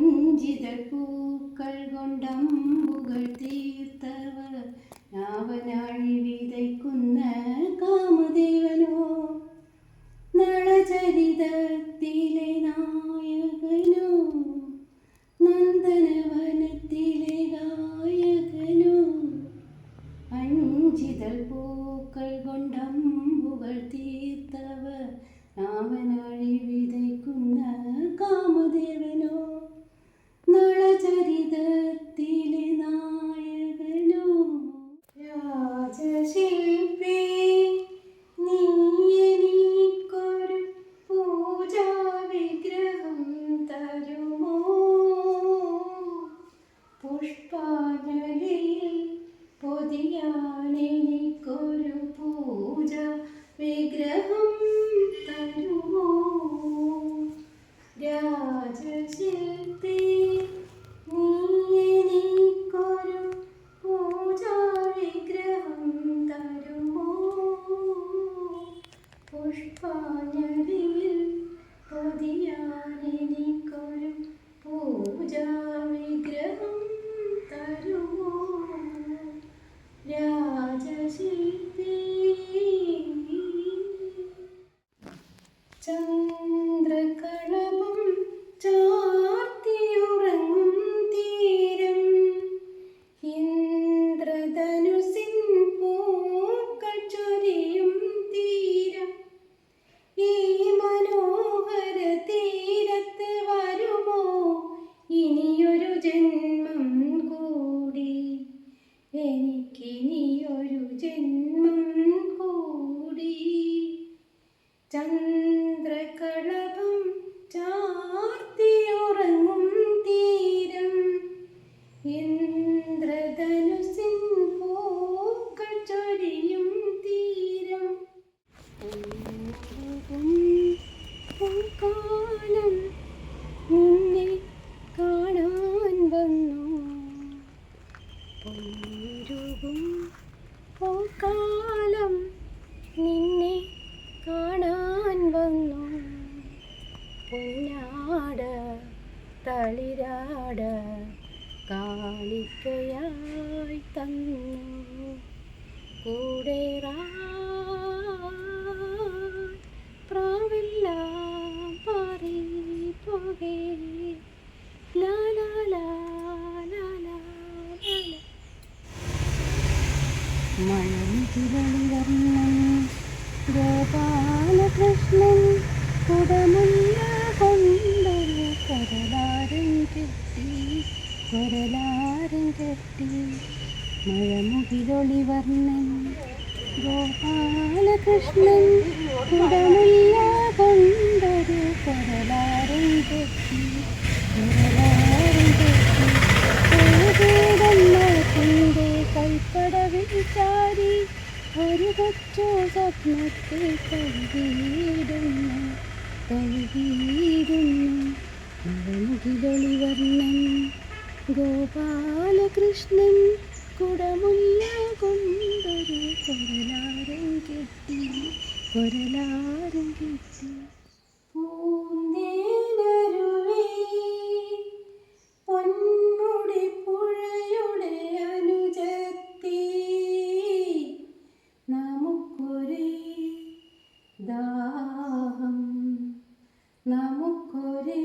അഞ്ചിതൾ പൂക്കൾ കൊണ്ടമ്പുകൾ തീർത്തവർ രാവനാഴി വിതയ്ക്കുന്ന കാമദേവനോ നളചരിതത്തിലെ നായകനോ നന്ദനവനത്തിലെ ഗായകനോ അഞ്ചിതൾ പൂക്കൾ കൊണ്ടമ്പുകൾ തീർത്തവർ രാവനാഴി വിതയ്ക്കുന്ന കാമദേവനോ നളചരിതത്തിലെ നായകനോ രാജശില്പി നീ എനിക്കൊരു പൂജാ വിഗ്രഹം തരുമോ പുഷ്പാഞ്ജലിയിൽ പൊതിയാൻ എനിക്കൊരു പൂജാ വിഗ്രഹം തരുമോ രാജശില്പി നീ എനിക്കൊരു പൂജാ വിഗ്രഹം തരുമോ പുഷ്പാഞ്ജലിയിൽ പൊതിയാൻ എനിക്കൊരു പൂജാ വിഗ്രഹം തരുമോ രാജശില്പി ചന്ദ്രകളഭം ചാർത്തിയുറങ്ങും തീരം ഇന്ദ്രധനുസിൻ പൂക്കൾ ചൊരിയും തീരം ഈ മനോഹര തീരത്ത് വരുമോ ഇനിയൊരു ജന്മം കൂടി എനിക്കിനിയൊരു ജന്മം കൂടി ചന്ദ്രകളഭം ചാർത്തിയുറങ്ങും തീരം ഇന്ദ്രധനുസിൻ പൂക്കൾ ചൊരിയും തീരം പൂക്കാലം നിന്നെ കാണാൻ വന്നു പൊരുകും പൂക്കാലം നിന്നെ കാണാൻ വന്നു പൊന്നാട തളിരാട കാളിക്കയായി തന്നു കൂടേറാ പ്രാവെല്ലാം പാറി പോകേ ലാ ലാ ലാ ലാ ലാ ലാ. മഴമുകിലൊളിവർണ്ണൻ ഗോപാലകൃഷ്ണൻ കുടമുല്ല കൊണ്ടൊരു കൊരലാരം കെട്ടി മഴമുകിലൊളിവർണ്ണൻ ഗോപാലകൃഷ്ണൻ കുടമുല്ല കൊണ്ടൊരു കൊരലാരം കെട്ടി ിന്റെ കൈപ്പടവിൽ ചാരി ഒരു കൊച്ചു സ്വപ്നത്തെ കഴുകിയിടുന്നു മഴമുകിലൊളിവർണ്ണൻ ഗോപാലകൃഷ്ണൻ കുടമുല്ല കൊണ്ടൊരു കൊരലാരം കെട്ടി പൊന്മുടി പുഴയുടെ അനുജത്തി നമുക്കൊരേ ദാഹം നമുക്കൊരേ